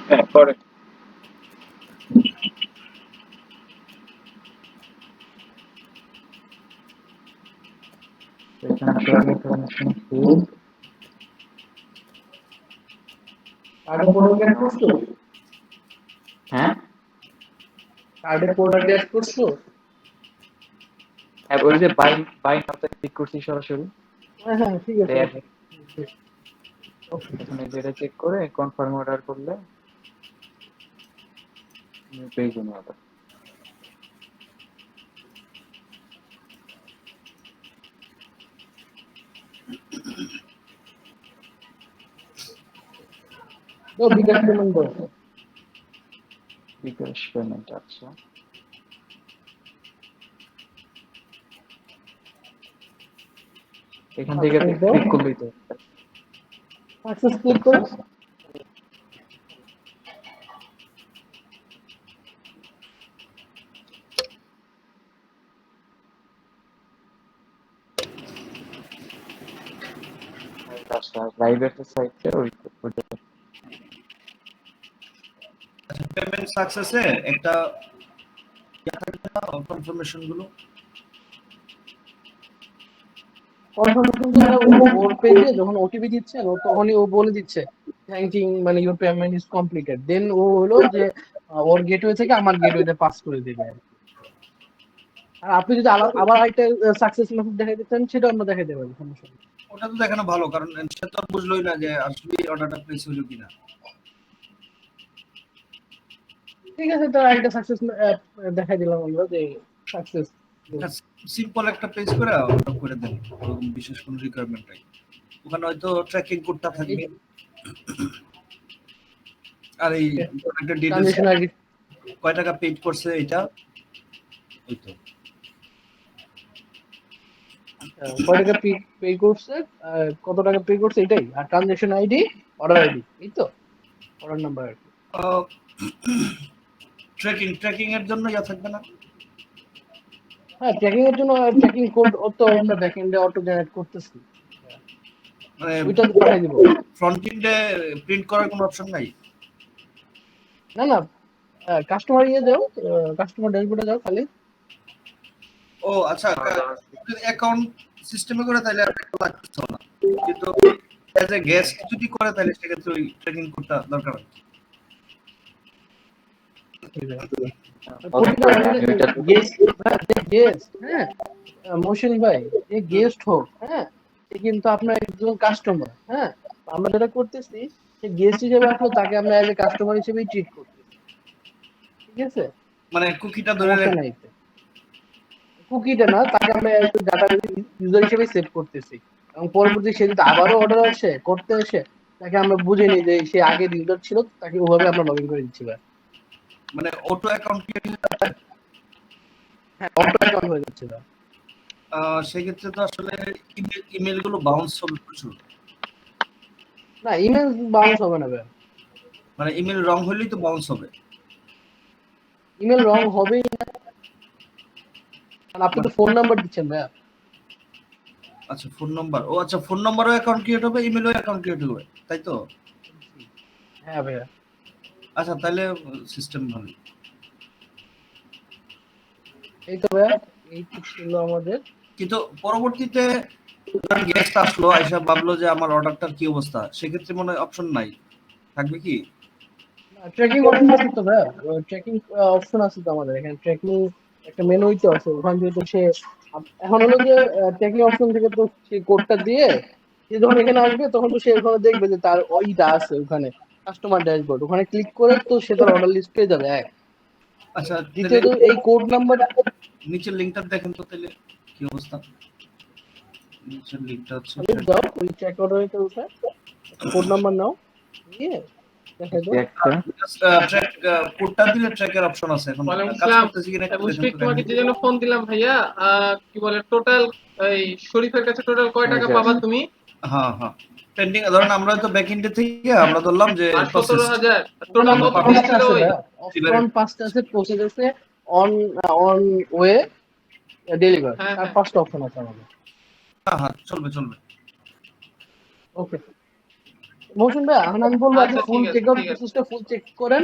হ্যাঁ করে। এখানে টোটাল ইনফরমেশন ফিল্ড কার্ডে প্রোডাক্ট অ্যাড করছো? হ্যাঁ কার্ডে প্রোডাক্ট অ্যাড করছো? হ্যাঁ ওই যে বাই বাই নাওতে ক্লিক করছি সরাসরি। হ্যাঁ হ্যাঁ ঠিক আছে। এখন এটা চেক করে কনফার্ম অর্ডার করলে পেয়ে যাবো আবার। বিকাশ পেমেন্ট দাও। বিকাশ পেমেন্ট আচ্ছা এখান থেকে ক্লিক করলেই তো সাকসেস ক্লিক করো। আচ্ছা লাইভের সাইটে ওই পেমেন্ট সাকসেসে একটা কনফার্মেশন গুলো ওর পেজে যখন ওটিপি দিচ্ছে তখনই ও বলে দিচ্ছে থ্যাংকিং মানে ইউর পেমেন্ট ইজ কমপ্লিটেড, দেন ও হলো যে ওর গেটওয়ে থেকে আমার গেটওয়েতে পাস করে দেবে। আর আপনি যদি আবার একটা সাকসেস মেসেজ দেখাইতে চান সেটা আমরা দেখাইতে পারি, সমস্যা নেই। ওটা তো দেখানো ভালো, কারণ সে তো বুঝলোই না যে আসলে অর্ডারটা প্লেস হলো কিনা। ঠিক আছে, তো একটা সাকসেস দেখাই দিলাম আমরা যে সাকসেস। সিম্পল একটা পেজ করে অর্ডার করে দেন, বিশেষ কোনো রিকোয়ারমেন্ট নাই। ওখানে হয়তো ট্র্যাকিং কোডটা থাকবে আর এই একটা ডিটেইলস কয় টাকা পেড করছে এটা ওই তো কয় টাকা পে করছে, কত টাকা পে করছে এটাই, আর ট্রানজাকশন আইডি, অর্ডার আইডি, এই তো অর্ডার নাম্বার। ট্র্যাকিং এর জন্য ইয়া থাকবে না? হ্যাঁ ট্র্যাকিং এর জন্য ট্র্যাকিং কোড তো আমরা ব্যাকএন্ডে অটো জেনারেট করতেছি, মানে ওইটা পাঠিয়ে দিব। ফ্রন্ট এন্ডে প্রিন্ট করার কোনো অপশন নাই? না না, কাস্টমার যাও, কাস্টমার ড্যাশবোর্ডে যাও খালি। ও আচ্ছা, অ্যাকাউন্ট সিস্টেমে করে তাহলে আর লাগছে না, কিন্তু এজ এ গেস্ট যদি করে তাহলে সেক্ষেত্রে ওই ট্র্যাকিং কোডটা দরকার হয়। হ্যাঁ মহসিন ভাই, যে গেস্ট হোক, হ্যাঁ কিন্তু আপনার একজন কাস্টমার, হ্যাঁ আমরা যেটা করতেছি সে গেস্ট হিসেবে আসলে তাকে আমরা এজ এ কাস্টমার হিসেবেই ট্রিট করতেছি, ঠিক আছে? মানে কুকিটা ধরে কুকিটা না, তাকে আমরা ডাটা ইউজার হিসেবে সেভ করতেছি, এবং পরবর্তী সে যদি আবারও অর্ডার আসে করতে আসে তাকে আমরা বুঝে নিই যে সে আগের ইউজার ছিল, তাকে ওভাবে আমরা লগইন করে দিচ্ছি। মানে অটো অ্যাকাউন্ট হ্যাঁ অটো অ্যাকাউন্ট হয়ে যাচ্ছে। সেক্ষেত্রে তো আসলে ইমেল গুলো বাউন্স হবে প্রচুর। না ইমেল বাউন্স হবে না ভাই, মানে ইমেল রং হলেই তো বাউন্স হবে। ইমেল রং হবেই না, কারণ আপনি তো ফোন নাম্বার দিচ্ছেন ভাই। আচ্ছা ফোন নাম্বার, ও আচ্ছা ফোন নাম্বারও অ্যাকাউন্ট ক্রিয়েট হবে, ইমেলও অ্যাকাউন্ট ক্রিয়েট হবে, তাই তো? হ্যাঁ ভাইয়া। আচ্ছা তাহলে সিস্টেম ভালো। এই তো ভাইয়া, এই তো ছিল আমাদের। কিন্তু পরবর্তীতে গেস্ট আসলো, আয়শা ভাবলো যে আমার অর্ডারটার কি অবস্থা, সেক্ষেত্রে মনে হয় অপশন নাই, থাকবে কি? ট্র্যাকিং অপশন আছে তো ভাইয়া, ট্র্যাকিং অপশন আছে তো আমাদের এখানে, ট্র্যাকিং একটা মেনুই তো আছে ওখান থেকে। তো সে এখন হলো যে ট্র্যাকিং অপশন থেকে তো সেই কোডটা দিয়ে সে যখন এখানে আসবে তখন তো সে ওখানে দেখবে যে তার ওইটা আছে ওখানে কাস্টমার ড্যাশবোর্ড, ওখানে ক্লিক করে তো সে তার অর্ডার লিস্ট পেয়ে যাবে। আচ্ছা দ্বিতীয়ত এই কোড নাম্বার নিচের লিংকটা দেখেন তো তাহলে কি অবস্থা। নিচের লিংকটা হচ্ছে দাও, ওই চেক অর্ডারে উঠে কোড নাম্বার নাও, নিয়ে দেখাই দাও। ট্র্যাক কোডটা দিলে ট্র্যাকের অপশন আছে। এখন কাজ করতেছি কিনা একটু দেখেন। তোমাকে যে জন্য ফোন দিলাম ভাইয়া, কি বলে টোটাল এই শরীফের কাছে টোটাল কয় টাকা পাবা তুমি? হ্যাঁ হ্যাঁ পেন্ডিং, ধরেন আমরা তো ব্যাক এন্ডে থেকে আমরা ধরলাম যে 17,000 টোটাল কত ছিল? ওই অপশন 5টা আছে, প্রসেস আছে, অন অন ওয়ে, ডেলিভার, তার 5টা অপশন আছে আমাদের। হ্যাঁ হ্যাঁ চলবে চলবে। ওকে মৌসুম ভাই এখন আমি বলবো আপনি আচ্ছা ফুল ঠিক আছে চেক আউট ঠিক আছে প্রসেসটা ফুল চেক করেন,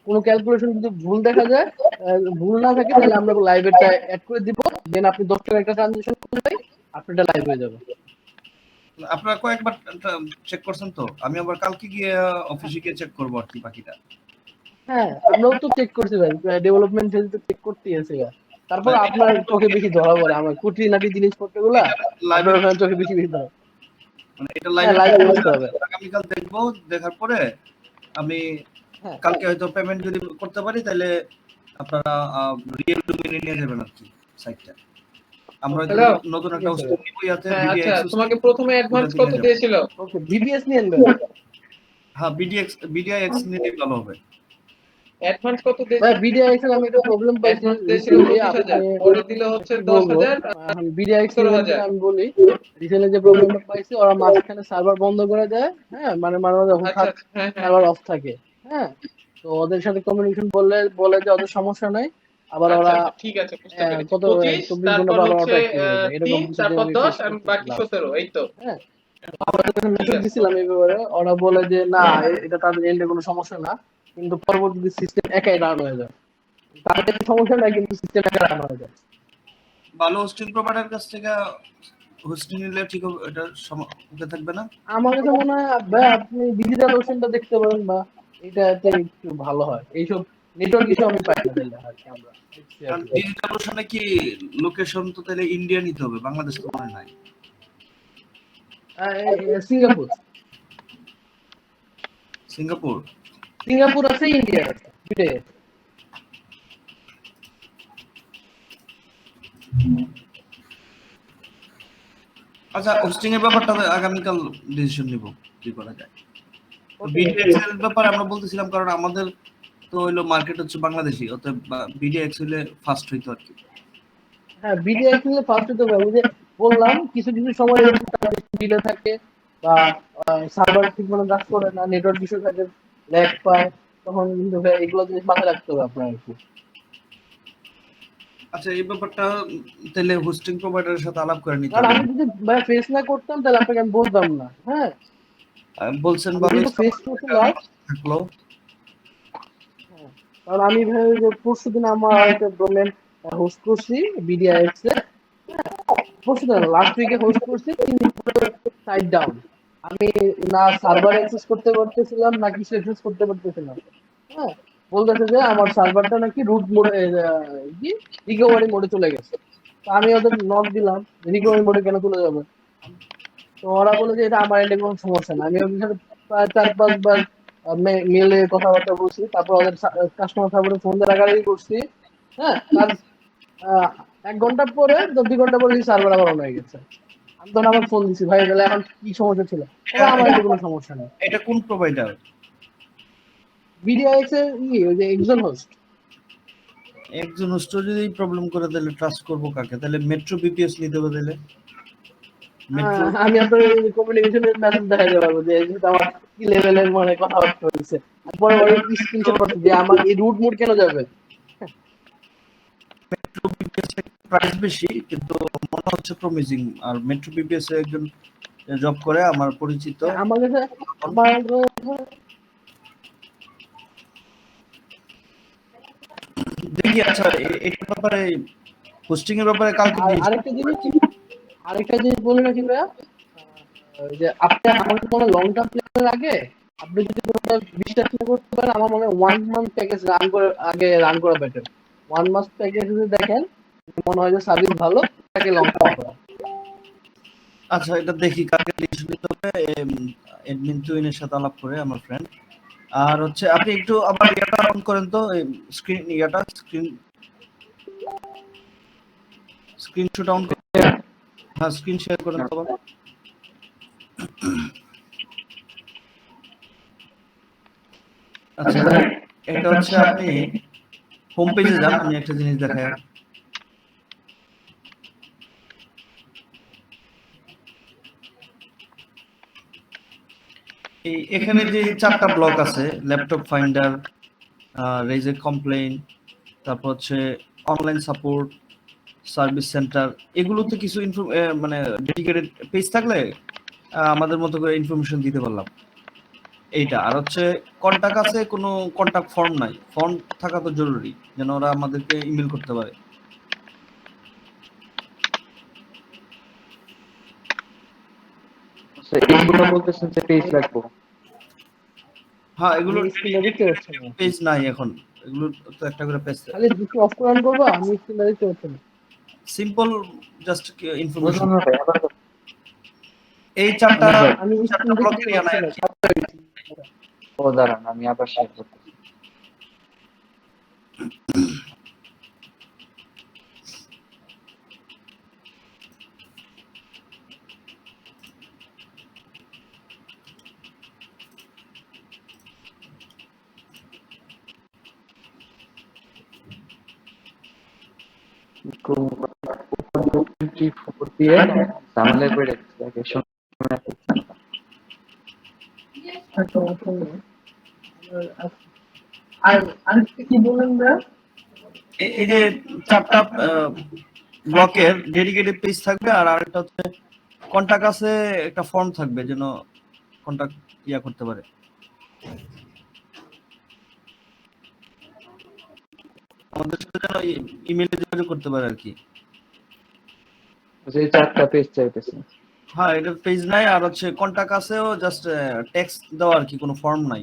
কোনো ক্যালকুলেশন যদি ভুল দেখা যায়, ভুল না থাকে তাহলে আমরা লাইভেরটা অ্যাড করে দিব, দেন আপনি 10 টাকা একটা ট্রানজাকশন করলেই আপনারটা লাইভ হয়ে যাবে। আপনারা কয়েকবার চেক করছেন তো? আমি আবার কালকে গিয়ে অফিসে গিয়ে চেক করবো আর কি বাকিটা। হ্যাঁ আমরাও তো চেক করছি ভাই, ডেভেলপমেন্ট ফেজ তো চেক করতেই আছে গা। তারপর মানে আপনার চোখে বেশি ধরা পড়ে আমার খুঁটিনাটি জিনিসপত্রগুলা, এটা লাইভে আপনার ওখানে চোখে বেশি বেশি ধরে। মানে এটা হ্যাঁ লাইভে লাইভে বুঝতে হবে। আগামীকাল দেখবো, দেখার পরে আমি হ্যাঁ কালকে হয়তো পেমেন্ট যদি করতে পারি তাহলে আপনারা রিয়েল ডোমেইনে নিয়ে যাবেন আর কি সাইটটা। আমরা হয়তো হ্যালো নতুন ঠিক একটা আছে হোস্টিং নিব ইয়াতে হ্যাঁ বিডি আচ্ছা অ্যাক্সেস, তোমাকে প্রথমে ওটা অ্যাডভান্স দিয়ে কত নিয়ে যাবো। দিয়েছিল? ওকে বিবিএস নিয়ে নেবেন। হ্যাঁ বিডিএক্স নিলেই ভালো হবে। অ্যাডভান্স কত ভাই দিয়েছিল? বিডিআইএক্স আমি একটা প্রবলেম পাইছি অ্যাডভান্স দিয়েছিল রিসেন্টলি, 25,000, আপনি পরে দিল হচ্ছে কি বলবো, 10,000 এখন বিডিআইএক্স নিবেন 17,000। কিনা আমি বলি। রিসেন্টলি যে প্রবলেমটা পাইছি, ওরা মাঝখানে সার্ভার বন্ধ করে দেয়, হ্যাঁ মানে মাঝে মাঝে আচ্ছা হুটহাট আচ্ছা, হ্যাঁ হ্যাঁ সার্ভার হ্যাঁ, অফ থাকে। হ্যাঁ তো ওদের সাথে কমিউনিকেশন বললে বলে যে ওদের সমস্যা নাই, আবার আচ্ছা ওরা আচ্ছা ঠিক আছে বুঝতে পেরেছি। কত 25 24 ঘন্টা তারপর পর হচ্ছে ওটা অ্যাক্টিভ হয়ে যায়, এরকম 3 কিছুদিন তারপর আমি 10 ফেস আর বাকি করতেছিলাম। 17, এই তো। হ্যাঁ আমরা যখন ঠিক মেসেজ আছে দিছিলাম এই ব্যাপারে, ওরা বলে যে না এটা তাদের এন্ডে কোনো সমস্যা না, কিন্তু পরবর্তীতে সিস্টেম একাই রান হয়ে যায়, তাদের সমস্যা নাই কিন্তু সিস্টেম একা রান হয়ে যায়। ভালো হোস্টিং প্রোভাইডার কাছ থেকে হোস্টিং নিলে ঠিক হবে, এটা ওকে থাকবে না? আমার কাছে মনে হয় ভাই আপনি ডিজিটাল ওশনটা দেখতে পারেন, বা এটাতে একটু ভালো হয়, এইসব নেটওয়ার্ক ইস্যু আমি পাই না তাহলে আর কি আমরা দেখছি আর কারণ কি। ডিজিটাল ওশনে কি লোকেশন তো তাহলে ইন্ডিয়া নিতে হবে, বাংলাদেশ তো মনে নাই। Singapore, Singapore. সিঙ্গাপুর আছে, ইন্ডিয়া আছে, দুইটাই আছে। আচ্ছা হোস্টিং এর ব্যাপারটা আগামীকাল ডিসিশন নিব কি করা যায়। ওকে বিডিএক্স এর ব্যাপারে আমরা বলতেছিলাম কারণ আমাদের তো হইলো মার্কেট হচ্ছে বাংলাদেশি, অতএব বিডিএক্স হইলে ফার্স্ট হইতো আর কি। হ্যাঁ বিডিআই আসলে ফার্স্ট হতে পারে, ওই যে বললাম কিছু কিছু সময় ডিলে থাকে, বা সার্ভার ঠিক মতো কাজ করে না, নেটওয়ার্ক ইস্যু থাকে, ল্যাগ পায়, তখন কিন্তু ভাই এগুলো জিনিস মাথায় রাখতে হবে আপনার আর কি। আচ্ছা এই ব্যাপারটা তাহলে হোস্টিং প্রোভাইডারের সাথে আলাপ করে নিতে কারণ হবে। আমি যদি ভাই ফেস না করতাম তাহলে আপনাকে আমি বলতাম না। হ্যাঁ বলছেন আমি ভালোই কিন্তু ফেস করছি লাইভ। থাকলো। কারণ আমি ভাই যে পরশু দিন আমার একটা ডোমেন হোস্ট করছি বিডিআইএক্স এ, পরশু দিন লাস্ট উইকে হোস্ট করছি, 3 দিন পরে সাইট ডাউন, আমি না সার্ভার অ্যাক্সেস করতে পারতেছিলাম না কিছু অ্যাক্সেস করতে পারতেছিলাম। হ্যাঁ বলতেছে যে আমার সার্ভারটা নাকি রুট মোডে কি রিকভারি মোডে চলে গেছে। তো আমি ওদের নক দিলাম, রিকভারি মোডে কেন চলে যাবে, তো ওরা বলে যে এটা আমার এন্ডে কোনো সমস্যা না। আমি ওদের সাথে প্রায় 4-5 বার মেলে কথাবার্তা বলছি, তারপর ওদের কাস্টমার সাপোর্টে ফোন দিয়ে রাগারাগি করছি। হ্যাঁ তার 1 ঘন্টা পরে 2 ঘন্টা পরে সার্ভার আবার অন হয়ে গেছে। আমি তখন আবার ফোন দিছি, ভাই তাহলে এখন কি সমস্যা ছিল, এটা আমার এন্ডে কোনো সমস্যা নেই। এটা কোন প্রোভাইডার? বিডিআইএক্স এর ওই যে এক্সন হোস্ট। একজন হোস্ট যদি প্রবলেম করে তাহলে ট্রাস্ট করবো কাকে? তাহলে মেট্রো বিপিএস নিতে হবে তাহলে। মেট্রো আমি আপনার কমিউনিকেশনের মেথড দেখাতে পারবো যে এটা আমার কি লেভেলের মানে কথাবার্তা হয়েছে, আর পরে পরে স্ক্রিনশট করতে যে আমার এই রুট মোড কেন যাবে। মেট্রো বিপিএস এর প্রাইস বেশি কিন্তু মনে হচ্ছে প্রমিজিং। আর মেট্রো বিপিএস এ একজন জব করে আমার পরিচিত। আমার কাছে দেখি আচ্ছা এটার ব্যাপারে হোস্টিং এর ব্যাপারে কালকে আরেকটা জিনিস বলে রাখি ভাইয়া, যে আপনি আমাকে কোনো লং টার্ম প্ল্যানের আগে আপনি যদি কোনোটা বিশ্বাস না করতে পারেন, আমার মনে হয় 1 মান্থ প্যাকেজ রান করা বেটার। 1 মাস প্যাকেজ যদি দেখেন মনে হয় যে সার্ভিস ভালো, তাকে লং টার্ম করা। আচ্ছা এটা দেখি কালকে ডিসিশন নিতে হবে এডমিন টুইনের সাথে আলাপ করে আমার ফ্রেন্ড। আর হচ্ছে আপনি একটু আবার ইয়াটা অন করেন তো, স্ক্রিনশট অন করেন। হ্যাঁ স্ক্রিন শেয়ার করেন তো আবার। আচ্ছা এটা হচ্ছে আপনি হোম পেজে যান, আমি একটা জিনিস দেখাই। এখানে যে 4টা ব্লক আছে, laptop finder, raise a complaint, তারপর হচ্ছে অনলাইন সাপোর্ট, সার্ভিস সেন্টার, এগুলোতে কিছু মানে ডেডিকেটেড পেজ থাকলে আমাদের মতো করে ইনফরমেশন দিতে পারলাম। এইটা আর হচ্ছে কন্টাক্ট আছে, কোনো কন্টাক্ট ফর্ম নাই, ফর্ম থাকা তো জরুরি যেন ওরা আমাদেরকে ইমেল করতে পারে। আচ্ছা, এইগুলো বলতেছেন যে পেজ লাগবো। হ্যাঁ, এগুলো আমি স্ক্রিনটা দেখতে পাচ্ছি না, পেজ নাই এখন, এগুলো তো একটা করে পেজ। খালি দুটো অফ করে অন করবো, আমি স্ক্রিনটা দেখতে পাচ্ছি না। Simple just information. বুঝলাম না ভাই, আবার এই চারটা আমি স্ক্রিন ব্লক দেখতে এরিয়া নাই পাচ্ছি আর না। কি। ও দাঁড়ান, আমি আবার শেয়ার করতেছি। দিয়ে ঝামেলা করে রাখছি, আগে শুনে রাখছি। আর আরেকটা কি বললেন ভাইয়া? এই যে চারটা ব্লকের ডেডিকেটেড পেজ থাকবে, আর আরেকটা হচ্ছে কন্টাক্ট আছে, একটা ফর্ম থাকবে যেন কন্টাক্ট করতে পারে। আমাদের সাথে যেন ইমেইলে যোগাযোগ করতে পারে আর কি। যে চারটা পেজ চাইতেছে। হ্যাঁ, এটা পেজ নাই, আর হচ্ছে কন্টাক্ট আছেও, জাস্ট টেক্সট দেওয়া আর কি, কোনো ফর্ম নাই।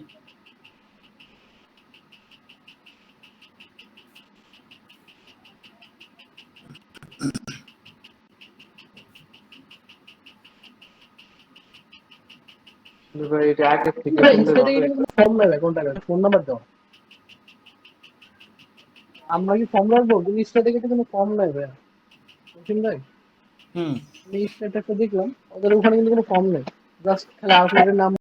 ভাই এটা আগে থেকে ভাই বললে ইনস্টাতে ভালো কিন্তু হতো। কোনো ফর্ম নাই ভাই, কোনটা ফোন নাম্বার দাও। আমরা কি ফর্ম রাখবো? কিন্তু ইনস্টা থেকে তো কোনো ফর্ম নাই ভাইয়া, বুঝছেন ভাই? হুম। আমি ইনস্টাটা দেখলাম, ওদের ওখানে কিন্তু কোনো ফর্ম নেই, জাস্ট খালি আউটলেটের নাম